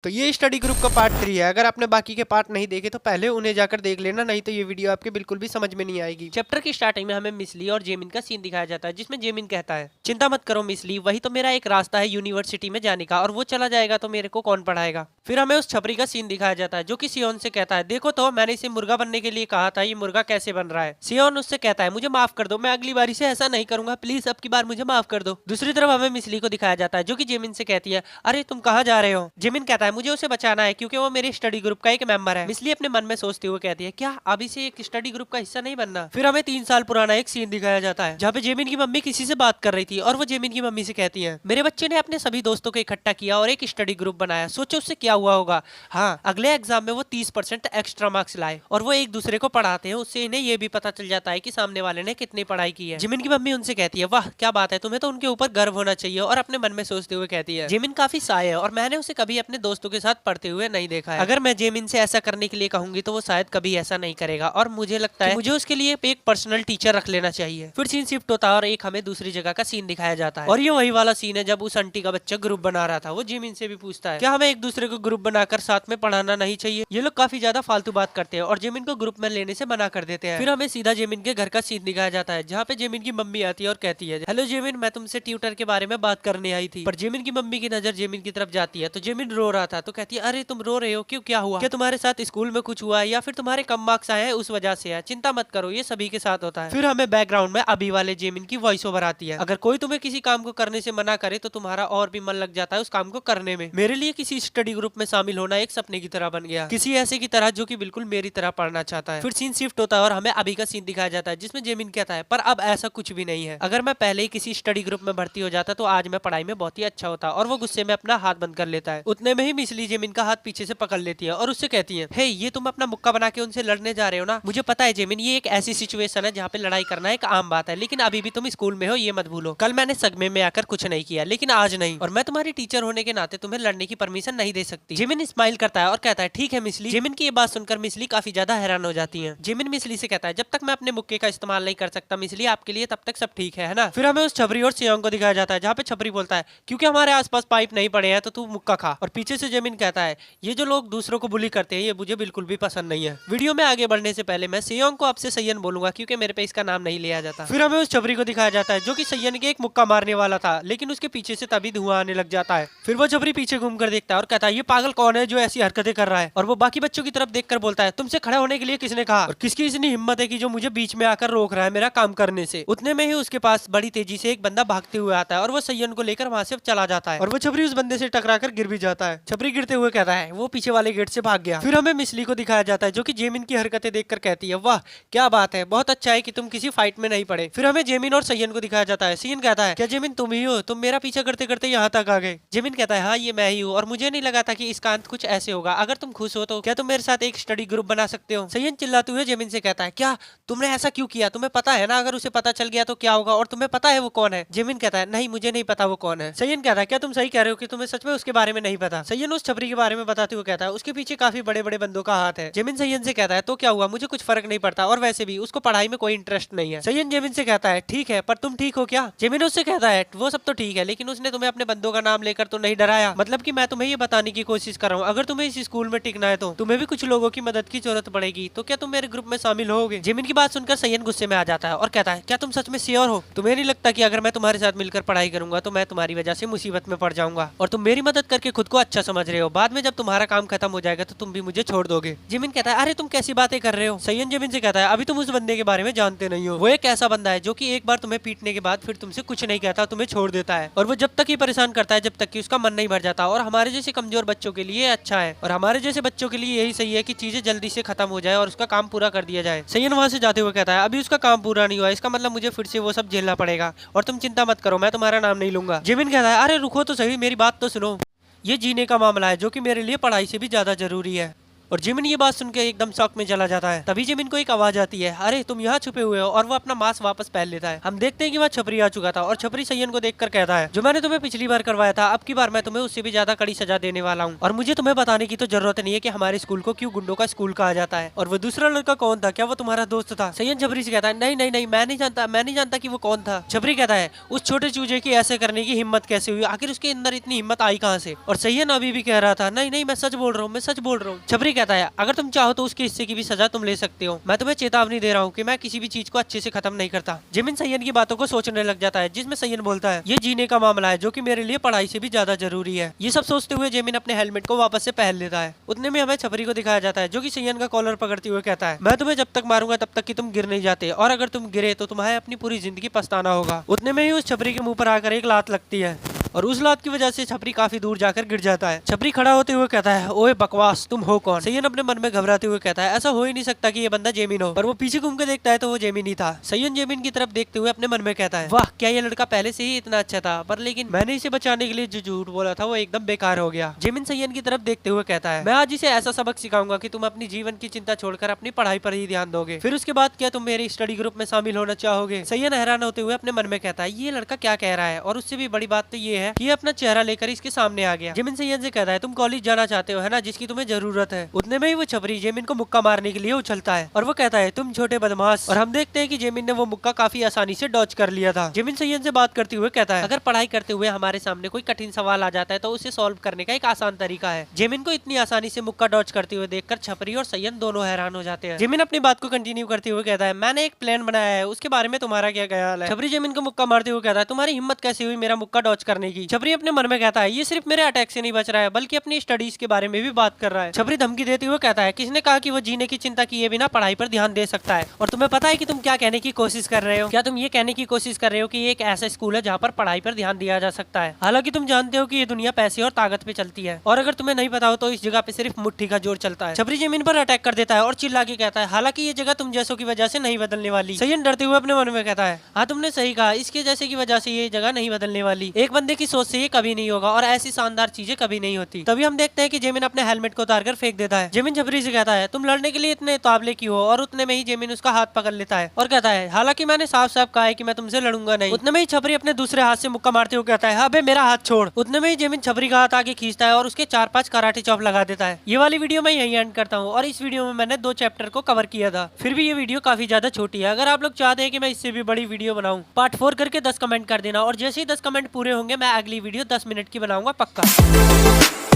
तो ये study group का पार्ट 3 है। अगर आपने बाकी के पार्ट नहीं देखे तो पहले उन्हें जाकर देख लेना, नहीं तो ये वीडियो आपके बिल्कुल भी समझ में नहीं आएगी। चैप्टर की स्टार्टिंग में हमें मिसली और जेमिन का सीन दिखाया जाता है, जिसमें जेमिन कहता है, चिंता मत करो मिसली, वही तो मेरा एक रास्ता है यूनिवर्सिटी में जाने का, और वो चला जाएगा तो मेरे को कौन पढ़ाएगा। फिर हमें उस छपरी का सीन दिखाया जाता है जो कि सियोन से कहता है, देखो तो मैंने इसे मुर्गा बनने के लिए कहा था, ये मुर्गा कैसे बन रहा है। सियोन उससे कहता है, मुझे माफ कर दो, मैं अगली बारी से ऐसा नहीं करूंगा, प्लीज अब की बार मुझे माफ कर दो। दूसरी तरफ हमें मिसली को दिखाया जाता है जो कि जेमिन से कहती है, अरे तुम कहाँ जा रहे हो। जेमिन कहता है, मुझे उसे बचाना है क्योंकि वो मेरे स्टडी ग्रुप का एक मेंबर है। मिसली अपने मन में सोचते हुए कहती है, क्या अभी से एक स्टडी ग्रुप का हिस्सा नहीं बनना। फिर हमें 3 साल पुराना एक सीन दिखाया जाता है जहाँ पे जेमिन की मम्मी किसी से बात कर रही थी और वो जेमिन की मम्मी से कहती है, मेरे बच्चे ने अपने सभी दोस्तों को इकट्ठा किया और एक स्टडी ग्रुप बनाया, सोचो उससे क्या हुआ होगा। हाँ, अगले एग्जाम में वो 30% एक्स्ट्रा मार्क्स लाए और वो एक दूसरे को पढ़ाते हैं, उससे इन्हें ये भी पता चल जाता है कि सामने वाले ने कितनी पढ़ाई की है। जेमिन की मम्मी उनसे कहती है, वाह क्या बात है, तुम्हें तो उनके ऊपर गर्व होना चाहिए। और अपने मन में सोचते हुए कहती है, जेमिन काफी साय है और मैंने उसे कभी अपने दोस्तों के साथ पढ़ते हुए नहीं देखा है। अगर मैं जेमिन से ऐसा करने के लिए कहूंगी तो वो शायद कभी ऐसा नहीं करेगा और मुझे लगता है मुझे उसके लिए एक पर्सनल टीचर रख लेना चाहिए। फिर सीन शिफ्ट होता है और एक हमें दूसरी जगह का सीन दिखाया जाता है और ये वही वाला सीन है जब उस आंटी का बच्चा ग्रुप बना रहा था। वो जेमिन से भी पूछता है, क्या हमें एक दूसरे को ग्रुप बनाकर साथ में पढ़ाना नहीं चाहिए। ये लोग काफी ज्यादा फालतू बात करते हैं और जेमिन को ग्रुप में लेने से मना कर देते हैं। फिर हमें सीधा जेमिन के घर का सीन दिखाया जाता है जहाँ पे जेमिन की मम्मी आती है और कहती है, हेलो जेमिन, मैं तुमसे ट्यूटर के बारे में बात करने आई थी। पर जेमिन की मम्मी की नजर जेमिन की तरफ जाती है तो जेमिन रो रहा था, तो कहती है, अरे तुम रो रहे हो क्यों, क्या हुआ, क्या तुम्हारे साथ स्कूल में कुछ हुआ है या फिर तुम्हारे कम मार्क्स आए हैं उस वजह से है। चिंता मत करो, ये सभी के साथ होता है। फिर हमें बैकग्राउंड में अभी वाले जेमिन की वॉइस ओवर आती है, अगर कोई तुम्हें किसी काम को करने से मना करे तो तुम्हारा और भी मन लग जाता है उस काम को करने में। मेरे लिए किसी स्टडी ग्रुप में शामिल होना एक सपने की तरह बन गया, किसी ऐसे की तरह जो कि बिल्कुल मेरी तरह पढ़ना चाहता है। फिर सीन शिफ्ट होता है और हमें अभी का सीन दिखाया जाता है जिसमें जेमिन कहता है, पर अब ऐसा कुछ भी नहीं है, अगर मैं पहले ही किसी स्टडी ग्रुप में भर्ती हो जाता तो आज मैं पढ़ाई में बहुत ही अच्छा होता। और वो गुस्से में अपना हाथ बंद कर लेता है। उतने में ही मिसली जेमिन का हाथ पीछे से पकड़ लेती है और उससे कहती है, हे ये तुम अपना मुक्का बना के उनसे लड़ने जा रहे हो ना। मुझे पता है जेमिन, ये एक ऐसी सिचुएशन है जहाँ पे लड़ाई करना एक आम बात है, लेकिन अभी भी तुम स्कूल में हो, ये मत भूलो। कल मैंने सदमे में आकर कुछ नहीं किया, लेकिन आज नहीं, और मैं तुम्हारी टीचर होने के नाते तुम्हें लड़ने की परमिशन नहीं दे सकती। जेमिन स्माइल करता है और कहता है, ठीक है मिसली। जेमिन की ये बात सुनकर मिसली काफी ज्यादा हैरान हो जाती है। जेमिन मिसली से कहता है, जब तक मैं अपने मुक्के का इस्तेमाल नहीं कर सकता मिसली, आपके लिए तब तक सब ठीक है ना। फिर हमें उस छपरी और सियोंग को दिखाया जाता है जहाँ पे छपरी बोलता है, क्योंकि हमारे आसपास पाइप नहीं पड़े हैं तो तू मुक्का खा। और पीछे से जेमिन कहता है, ये जो लोग दूसरों को बुली करते हैं ये मुझे बिल्कुल भी पसंद नहीं है। वीडियो में आगे बढ़ने से पहले मैं सियोंग को आपसे सयन बोलूंगा क्योंकि मेरे पे इसका नाम नहीं लिया जाता। फिर हमें उस छपरी को दिखाया जाता है जो कि सयन के एक मुक्का मारने वाला था, लेकिन उसके पीछे से तभी धुआं आने लग जाता है। फिर वो छपरी पीछे घूमकर देखता है और कहता है, ये पागल कौन है जो ऐसी हरकतें कर रहा है। और वो बाकी बच्चों की तरफ देखकर बोलता है, तुमसे खड़ा होने के लिए किसने कहा, और किसकी इतनी हिम्मत है कि जो मुझे बीच में आकर रोक रहा है मेरा काम करने से। उतने में ही उसके पास बड़ी तेजी से एक बंदा भागते हुए आता है और वो सयन को लेकर वहां से चला जाता है और वो छपरी उस बंदे से टकराकर गिर भी जाता है। छपरी गिरते हुए कहता है, वो पीछे वाले गेट से भाग गया। फिर हमें मिसली को दिखाया जाता है जो कि जेमिन की हरकतें देखकर कहती है, वाह क्या बात है, बहुत अच्छा है कि तुम किसी फाइट में नहीं पड़े। फिर हमें जेमिन और सयन को दिखाया जाता है। सयन कहता है, क्या जेमिन तुम ही हो, तुम मेरा पीछा करते करते यहाँ तक आ गए। जेमिन कहता है, हाँ ये मैं ही हूँ और मुझे नहीं लगा था कि इसका अंत कुछ ऐसे होगा। अगर तुम खुश हो तो क्या तुम मेरे साथ एक स्टडी ग्रुप बना सकते हो। सयन चिल्लाते हुए जेमिन से कहता है, क्या तुमने ऐसा क्यों किया, तुम्हें पता है ना अगर उसे पता चल गया तो क्या होगा, और तुम्हें पता है वो कौन है। जेमिन कहता है, नहीं मुझे नहीं पता वो कौन है। सयन कहता है, क्या तुम सही कह रहे हो कि तुम्हें सच में उसके बारे में नहीं पता। सयन उस छपरी के बारे में बताते हुए कहता है, उसके पीछे काफी बड़े बड़े बंदों का हाथ है। जेमिन सयन से कहता है, तो क्या हुआ, मुझे कुछ फर्क नहीं पड़ता और वैसे भी उसको पढ़ाई में कोई इंटरेस्ट नहीं है। सयन जेमिन से कहता है, ठीक है पर तुम ठीक हो क्या। जेमिन उससे कहता है, वो सब तो ठीक है लेकिन उसने तुम्हें अपने बंदों का नाम लेकर तो नहीं डराया। मतलब कि मैं तुम्हें ये बताने की कोशिश कर रहा हूँ, अगर तुम्हें इस स्कूल में टिकना है तो तुम्हें भी कुछ लोगों की मदद की जरूरत पड़ेगी, तो क्या तुम मेरे ग्रुप में शामिल होगे। जेमिन की बात सुनकर सयन गुस्से में आ जाता है और कहता है, क्या तुम सच में श्योर हो, तुम्हें नहीं लगता कि अगर मैं तुम्हारे साथ मिलकर पढ़ाई करूंगा तो मैं तुम्हारी वजह से मुसीबत में पड़ जाऊंगा, और तुम मेरी मदद करके खुद को अच्छा समझ रहे हो, बाद में जब तुम्हारा काम खत्म हो जाएगा तो तुम भी मुझे छोड़ दोगे। जेमिन कहता है, अरे तुम कैसी बातें कर रहे हो। सयन जेमिन से कहता है, अभी तुम उस बंदे के बारे में जानते नहीं हो, वो एक ऐसा बंदा है जो कि एक बार तुम्हें पीटने के बाद फिर तुमसे कुछ नहीं कहता, तुम्हें छोड़ देता है, और वो जब तक ही परेशान करता है जब तक कि उसका मन नहीं भर जाता, और हमारे जैसे कमजोर बच्चों के लिए अच्छा है, और हमारे जैसे बच्चों के लिए यही सही है कि चीजें जल्दी से खत्म हो जाए और उसका काम पूरा कर दिया जाए। सयन वहां से जाते हुए कहता है, अभी उसका काम पूरा नहीं हुआ, इसका मतलब मुझे फिर से वो सब झेलना पड़ेगा, और तुम चिंता मत करो, मैं तुम्हारा नाम नहीं लूंगा। जेमिन कहता है, अरे रुको तो सही, मेरी बात तो सुनो, ये जीने का मामला है जो कि मेरे लिए पढ़ाई से भी ज्यादा जरूरी है। और जिमिन ये बात सुनकर एकदम शॉक में चला जाता है। तभी जिमिन को एक आवाज आती है, अरे तुम यहाँ छुपे हुए हो, और वो अपना मास्क वापस पहन लेता है। हम देखते हैं कि वह छपरी आ चुका था और छपरी सैयन को देखकर कहता है, जो मैंने तुम्हें पिछली बार करवाया था, अब की बार मैं तुम्हें उससे भी ज्यादा कड़ी सजा देने वाला हूँ, और मुझे तुम्हें बताने की तो जरूरत नहीं है कि हमारे स्कूल को क्यों गुंडों का स्कूल कहा जाता है। और वो दूसरा लड़का कौन था, क्या वो तुम्हारा दोस्त था? सैयन छपरी से कहता है, नहीं नहीं नहीं, मैं नहीं जानता कि वो कौन था। छपरी कहता है, उस छोटे चूजे की ऐसे करने की हिम्मत कैसे हुई, आखिर उसके अंदर इतनी हिम्मत आई कहाँ से? और सैयन अभी भी कह रहा था, नहीं नहीं मैं सच बोल रहा हूँ, मैं सच बोल रहा हूँ। छपरी कहता है, अगर तुम चाहो तो उसके हिस्से की भी सजा तुम ले सकते हो, मैं तुम्हें चेतावनी दे रहा हूँ कि मैं किसी भी चीज को अच्छे से खत्म नहीं करता। जिमिन सैयन की बातों को सोचने लग जाता है, जिसमें सैयन बोलता है, ये जीने का मामला है जो कि मेरे लिए पढ़ाई से भी ज्यादा जरूरी है। ये सब सोचते हुए जिमिन अपने हेलमेट को वापस से पहन लेता है। उतने में हमें छपरी को दिखाया जाता है, जो कि सैयन का कॉलर पकड़ते हुए कहता है, मैं तुम्हें जब तक मारूंगा तब तक कि तुम गिर नहीं जाते, और अगर तुम गिरे तो तुम्हें अपनी पूरी जिंदगी पछताना होगा। उतने में ही उस छपरी के मुंह पर आकर एक लात लगती है और उस लात की वजह से छपरी काफी दूर जाकर गिर जाता है। छपरी खड़ा होते हुए कहता है, ओए बकवास, तुम हो कौन? सैयन अपने मन में घबराते हुए कहता है, ऐसा हो ही नहीं सकता कि ये बंदा जेमिन हो। पर वो पीछे घूम के देखता है तो वो जेमिन ही था। सैयन जेमिन की तरफ देखते हुए अपने मन में कहता है, वाह, क्या ये लड़का पहले से ही इतना अच्छा था, पर लेकिन मैंने इसे बचाने के लिए जो झूठ बोला था वो एकदम बेकार हो गया। जेमिन सैयन की तरफ देखते हुए कहता है, मैं आज इसे ऐसा सबक सिखाऊंगा कि तुम अपनी जीवन की चिंता छोड़कर अपनी पढ़ाई पर ही ध्यान दोगे, फिर उसके बाद क्या तुम मेरे स्टडी ग्रुप में शामिल होना चाहोगे? सैयन हैरान होते हुए अपने मन में कहता है, ये लड़का क्या कह रहा है, और उससे भी बड़ी बात तो ये है कि अपना चेहरा लेकर इसके सामने आ गया। जिमिन सैयन से कहता है, तुम कॉलेज जाना चाहते हो है ना, जिसकी तुम्हें जरूरत है। उतने में ही वो छपरी जेमिन को मुक्का मारने के लिए उछलता है और वो कहता है, तुम छोटे बदमाश। और हम देखते हैं कि जेमिन ने वो मुक्का काफी आसानी से डॉच कर लिया था। जिमिन सैयन से बात करते हुए कहता है, अगर पढ़ाई करते हुए हमारे सामने कोई कठिन सवाल आ जाता है तो उसे सॉल्व करने का एक आसान तरीका है। जेमिन को इतनी आसानी से मुक्का डॉच करते हुए देखकर छपरी और सैयन दोनों हैरान हो जाते हैं। जेमिन अपनी बात को कंटिन्यू करते हुए कहता है, मैंने एक प्लान बनाया है, उसके बारे में तुम्हारा क्या ख्याल है? छपरी जेमिन को मुक्का मारते हुए कहता है, तुम्हारी हिम्मत कैसे हुई मेरा मुक्का डॉच करने की? छपरी अपने मन में कहता है, ये सिर्फ मेरे अटैक से नहीं बच रहा है बल्कि अपनी स्टडीज के बारे में भी बात कर रहा है। छपरी धमकी देते हुए कहता है, किसने कहा कि वो जीने की चिंता किए बिना पढ़ाई पर ध्यान दे सकता है? और तुम्हें पता है कि तुम क्या कहने की कोशिश कर रहे हो? क्या तुम ये कहने की कोशिश कर रहे हो कि ये एक ऐसा स्कूल है जहाँ पर पढ़ाई पर ध्यान दिया जा सकता है? हालांकि तुम जानते हो कि ये दुनिया पैसे और ताकत पे चलती है, और अगर तुम्हें नहीं पता हो तो इस जगह पे सिर्फ मुट्ठी का जोर चलता है। छपरी जमीन पर अटैक कर देता है और चिल्ला के कहता है, हालांकि ये जगह तुम जैसों की वजह से नहीं बदलने वाली। सैयन डरते हुए अपने मन में कहता है, हाँ तुमने सही कहा, इसके जैसे की वजह से ये जगह नहीं बदलने वाली। एक बंदे की सोच से ये कभी नहीं होगा और ऐसी शानदार चीजें कभी नहीं होती। तभी हम देखते हैं कि जेमिन अपने हेलमेट को उतारकर फेंक देता है। जेमिन छपरी से कहता है, तुम लड़ने के लिए इतने ताबले क्यों हो? और उतने में ही जेमिन उसका हाथ पकड़ लेता है और कहता है, हालांकि मैंने साफ साफ कहा है कि मैं तुमसे लड़ूंगा नहीं। उतने में ही छपरी अपने दूसरे हाथ से मुक्का मारते हुए कहता है, अबे मेरा हाथ छोड़। उतने में ही जेमिन छपरी का हाथ आगे खींचता है और उसके 4-5 कराटे चॉप लगा देता है। ये वाली वीडियो मैं यहीं एंड करता हूँ और इस वीडियो में मैंने 2 चैप्टर को कवर किया था। फिर भी ये वीडियो काफी ज्यादा छोटी है। अगर आप लोग चाहते हैं कि मैं इससे भी बड़ी वीडियो बनाऊं, पार्ट 4 करके 10 कमेंट कर देना, और जैसे ही 10 कमेंट पूरे होंगे मैं अगली वीडियो 10 मिनट की बनाऊंगा पक्का।